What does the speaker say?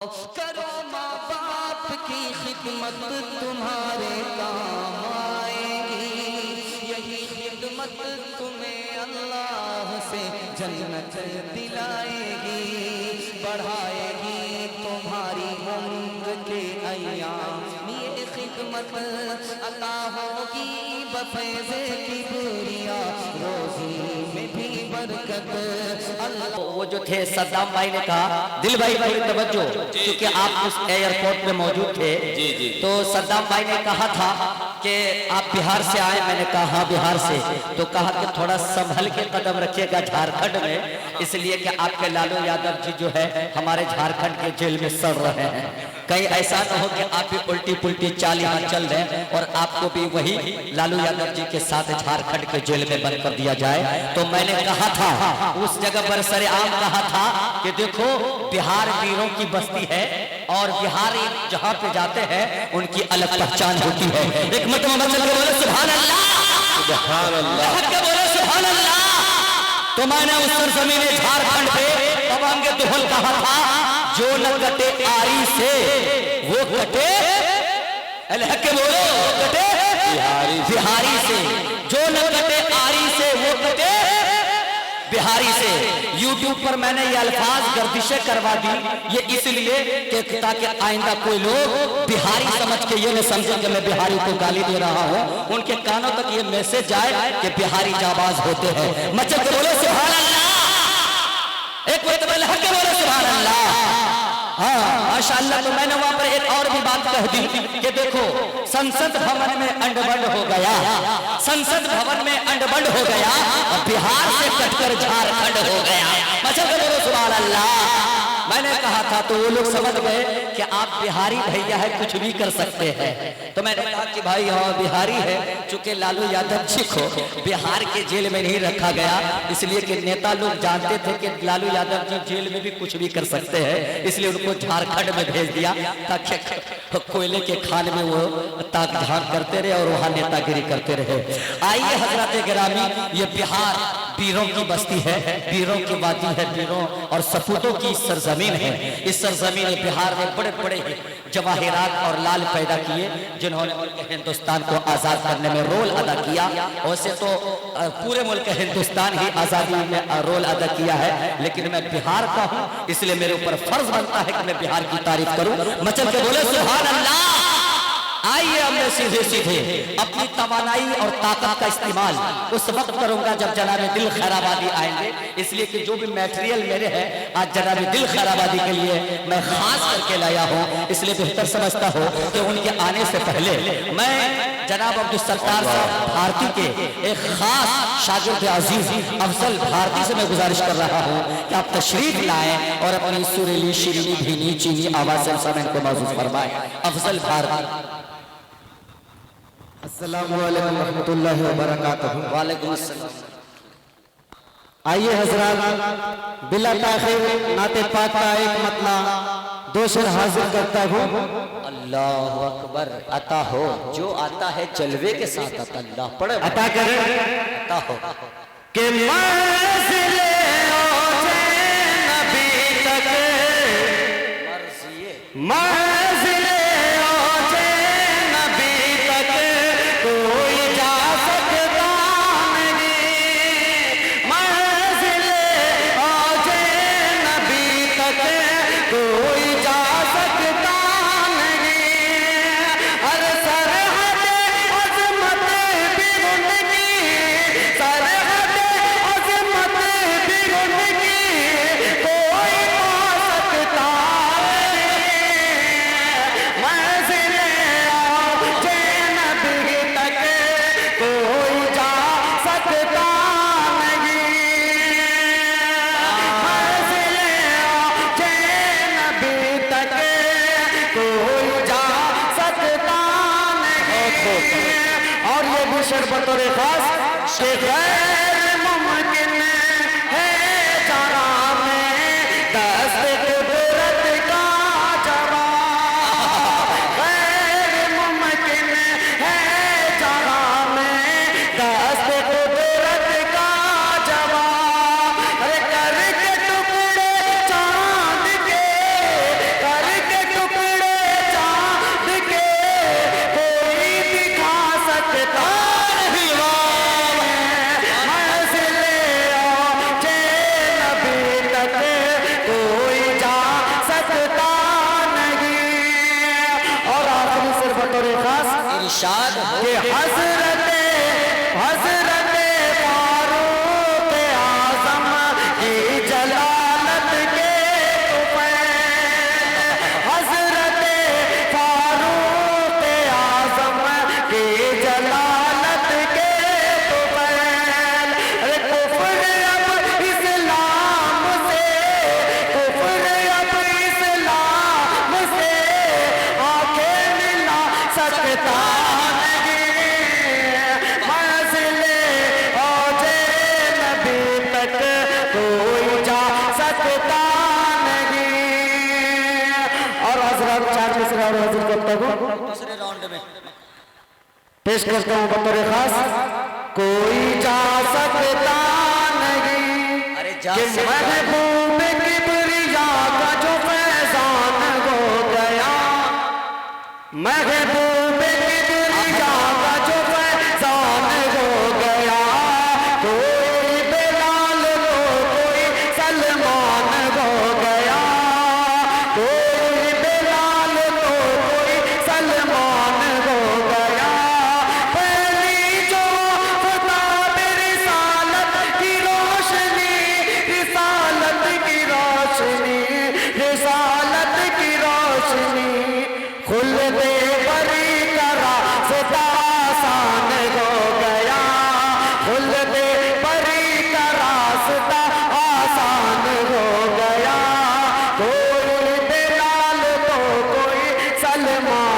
کرو ماں باپ کی خدمت تمہارے کام آئے گی، یہی خدمت تمہیں اللہ سے جنت دلائے گی، بڑھائے گی تمہاری عمر کے ایام، یہ خدمت عطا ہوگی بفیض کبریا، روزی میں بھی برکت اللہ۔ وہ جو تھے صدام بھائی نے کہا، دل بھائی تھوڑی توجہ، کیونکہ آپ اس ایئرپورٹ پہ موجود تھے، تو صدام بھائی نے کہا تھا کہ آپ بہار سے آئے، میں نے کہا ہاں بہار سے، تو کہا کہ تھوڑا سنبھل کے قدم رکھیے گا جھارکھنڈ میں، اس لیے کہ آپ کے لالو یادو جی جو ہے ہمارے جھارکھنڈ کے جیل میں سڑ رہے ہیں، کہیں ایسا نہ ہو کہ آپ بھی الٹی پلٹی چال یہاں چل رہے ہیں اور آپ کو بھی وہی لالو یادو جی کے ساتھ جھارکھنڈ کے جیل میں بند کر دیا جائے۔ تو میں نے کہا تھا اس جگہ برسر عام کہا تھا کہ دیکھو بہار ویروں کی بستی ہے اور بہاری جہاں پہ جاتے ہیں ان کی الگ پہچان ہوتی ہے۔ ایک مرتبہ چل کے بولے سبحان اللہ، سبحان اللہ، چل کے بولے سبحان اللہ۔ تو میں نے اس سرزمین جھارکھنڈ پہ تمام کے دہل کہا تھا، جو نہ کٹے آری سے وہ کٹے، اللہ کے بولو وہ کٹے بہاری سے، جو نہ کٹے آری سے وہ کٹے بہاری سے۔ یوٹیوب پر میں نے یہ الفاظ گردشیں کروا دی، یہ اس لیے کہ تاکہ آئندہ کوئی لوگ بہاری سمجھ کے یہ نہ سمجھیں کہ میں بہاری کو گالی دے رہا ہوں، ان کے کانوں تک یہ میسج جائے کہ بہاری جانباز ہوتے ہیں۔ مچل کے بولے سبحان اللہ، ایک مرتبہ اللہ کے بولے سبحان اللہ۔ ہاں ماشاءاللہ۔ تو میں نے وہاں پر ایک اور بھی بات کہہ دی کہ دیکھو سنسد بھون میں انڈ بنڈ ہو گیا، سنسد بھون میں انڈ بنڈ ہو گیا اور بہار سے کٹ کر جھارکھنڈ ہو گیا۔ مچل کے بولے سبحان اللہ۔ میں نے کہا تھا تو وہ لوگ سمجھ گئے کہ آپ بہاری بھیا ہے، کچھ بھی کر سکتے ہیں، تو میں نے کہا کہ بھائی ہاں بہاری ہے، چونکہ لالو یادو جی کو بہار کے جیل میں نہیں رکھا گیا، اس لیے کہ نیتا لوگ جانتے تھے کہ لالو یادو جی جیل میں بھی کچھ بھی کر سکتے ہیں، اس لیے ان کو جھارکھنڈ میں بھیج دیا تاکہ کوئلے کے کھان میں وہ تاک جھان کرتے رہے اور وہاں نیتا گیری کرتے رہے۔ آئیے حضرات گرامی، یہ بہار بیروں کی بستی ہے، بیروں کی وادی ہے، بیروں اور سپوتوں کی سرزمین ہے۔ اس سرزمین بہار میں بڑے بڑے جواہرات اور لال پیدا کیے جنہوں نے ملک ہندوستان کو آزاد کرنے میں رول ادا کیا۔ ویسے تو پورے ملک ہندوستان ہی آزادی میں رول ادا کیا ہے، لیکن میں بہار کا ہوں اس لیے میرے اوپر فرض بنتا ہے کہ میں بہار کی تعریف کروں۔ مچل کے بولے سبحان اللہ۔ آئیے اب میں سیدھے سیدھے اپنی توانائی اور طاقت کا استعمال اس وقت کروں گا جب جناب دل خیر آبادی آئیں گے، اس لیے کہ جو بھی میٹریل میرے ہے آج جناب دل خیر آبادی کے لیے میں خاص کر کے لایا ہوں، اس لیے بہتر سمجھتا ہوں کہ ان کے آنے سے پہلے میں جناب عبدالستار صاحب بھارتی کے ایک خاص شاگرد عزیز افضل بھارتی سے میں گزارش کر رہا ہوں کہ آپ تشریف لائیں اور اپنی سریلی شیرینی بھینی چینی آواز سے سامنے کو معزز فرمائیں۔ افضل بھارتی۔ السلام علیکم ورحمۃ اللہ وبرکاتہ۔ وعلیکم السلام۔ آئیے حضرات بلا تاخیر نعت پاک کا ایک مطلع دو شعر حاضر کرتا ہوں۔ اللہ اکبر۔ عطا ہو جو آتا ہے جلوے کے ساتھ عطا اللہ پڑھے عطا کریں عطا ہو کہ منزل اوجے نبی تک، منزل اوجے نبی تک کوئی جا سکتا نہیں، منزل اوجے نبی تک کوئی جا سکتا نہیں، ہر سرحد عظمت بھی ان کی، سرحد عظمت بھی ان کی کوئی پا سکتا نہیں، منزل اوجے نبی تک کوئی جا سکتا نہیں، منزل اوجے نبی تک کوئی جا سکتا نہیں۔ اور یہ بھی شعر بطور خاص کہ غیر ممکن ہے جہاں میں دست قدرت کا جواب، غیر ممکن ہے جہاں میں دست قدرت کا جواب، کر کے ٹکڑے چاند کے، کر خاص ارشاد ہو کہ حضرت فاروق اعظم کی جلالت کے طفیل، حضرت فاروق اعظم کی جلالت کے طفیل، کفر اب اسلام سے، کفر اب اسلام سے آنکھیں ملا سکتا منزل اوج نبی تک کوئی جا سکتا نہیں۔ اور حضرات چار مصرع اور حضرت کب تک ہو دوسرے راؤنڈ میں پیش کرتا ہوں بطور خاص، کوئی جا سکتا نہیں ارے جا کہ سکتا محبوب کبریا کا جو فیضان ہو گیا، محبوب کبریا کا جو فیضان ہو گیا، کوئی بلال تو کوئی سلمان ہو گیا، کوئی بلال تو کوئی سلمان ہو گیا، پہلی جو خطاب رسالت کی روشنی، رسالت کی روشنی، رسالت کی روشنی، خلد بری کا راستہ آسان ہو گیا، خلد بری کا راستہ آسان ہو گیا، کوئی بلال تو کوئی سلمان